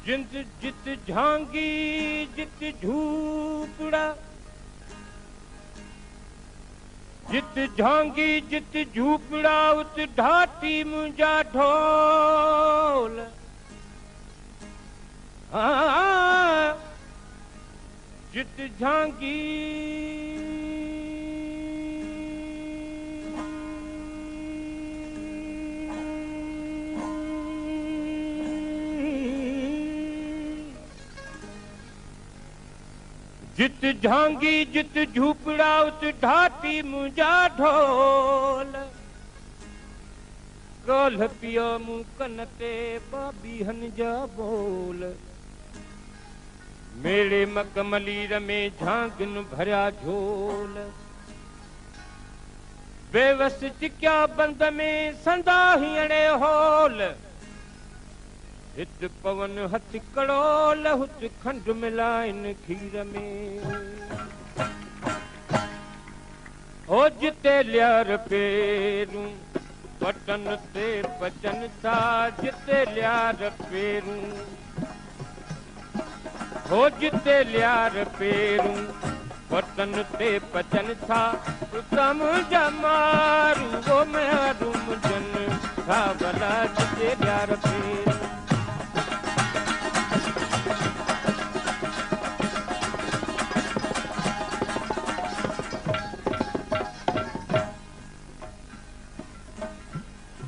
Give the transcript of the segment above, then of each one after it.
जिंद जित झांगी जित झूपड़ा, जित झांगी जित झूपड़ा उत ढाटी मुंजा ढोल। जित झांगी जित झांगी जित झूपड़ा उत ढाटी मुंजा ढोल। कोल पियो मुंह कन ते बाबी हन जा बोल। मेरे मकमलीर में झांगन भरिया झोल। बेवस चिक्या बंद में संदा हीअणे होल। हित पवन हथ कड़ोल हुत खंड मिलाइन खीर में। हो जिते लियार पेरूं पटन ते पचन था। जिते लियार पेरूं हो जिते लियार पेरूं पटन ते पचन था। उत्तम जमारू वो मारू मुझन था भला जिते लियार पेरूं।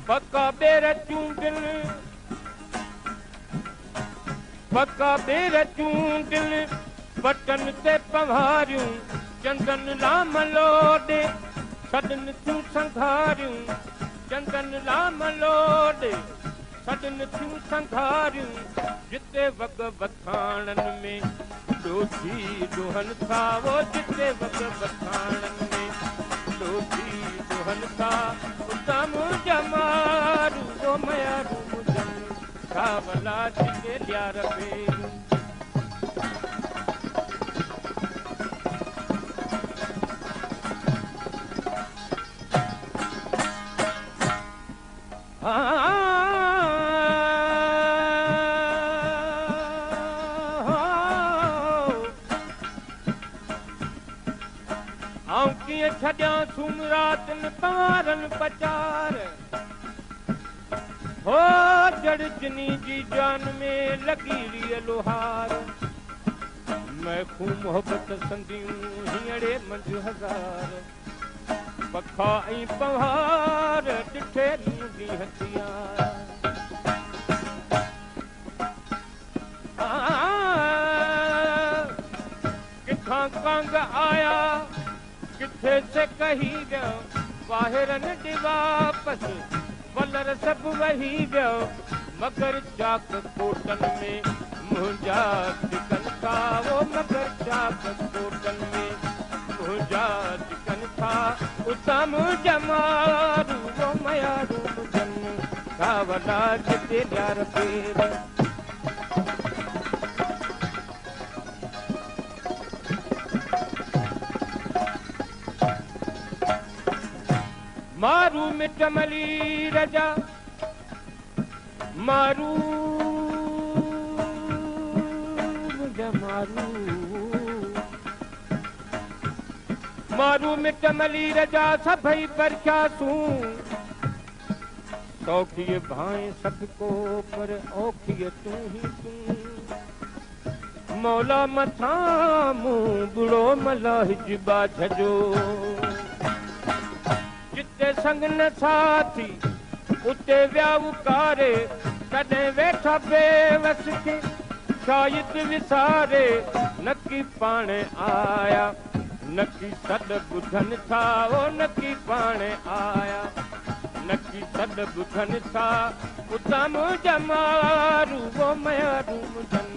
पक्का बेर चूंडिल पक्का बेर चूंडिल बटन ते पवारियूं। चंदन लाम लोडे सदन थियूं संघारियूं। चंदन लाम लोडे सदन थियूं संघारियूं। जिते वग वथाणन में डोसी दुहन था। वो जिते वग वथाणन में डोसी दुहन था। उत्तम जमारू वो मयारू मुझन सावला जिते लियार पेरूं। आऊं कीअं छॾियां सूम रातन पारन पचार। हो जड़ जनी जी जान में लगी रिय लोहार। मैं खूं मोहब्बत संदियूं हीअड़े मंझ हज़ार। पखा ऐं पहाड़ ॾिठे ॾींदी हथियार। किथां कांग आया किथे से कही वियो। ॿाहिरनि ॾे वापस वलर सभु वही वियो। मगर चाक कोटन में मुंहिंजा टिकन था। वो मगर चाक कोटन में मुंहिंजा टिकन था। उत्तम जमारू वो मयारू मुझन सावला जिते लियार पेरूं। मारू मिट मली रजा मारू मुझा मारू। मारू मिट मली रजा सभई परख्यासूं। सौखीअ भाएं सबको पर औखीअ तूं ही तूं। मौला मथां मूं बुढ़ो मला हिजबा झजो। जिते संग न साथी उते वियाऊ कारे। कॾहिं वेठा बेवस खे शायद विसारे। नकी पाणे आया नकी सॾ ॿुधन था। ओ नकी पाणे आया नकी सॾ ॿुधन था। उत्तम जमारू वो मयारू मुझन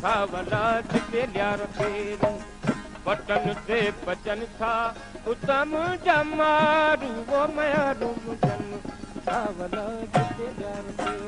सावला जिते लियार पेरूं। बटन ते पचन था। उत्तम जमारू वो मयारू मुझन सावला जिते लियार पेरूं।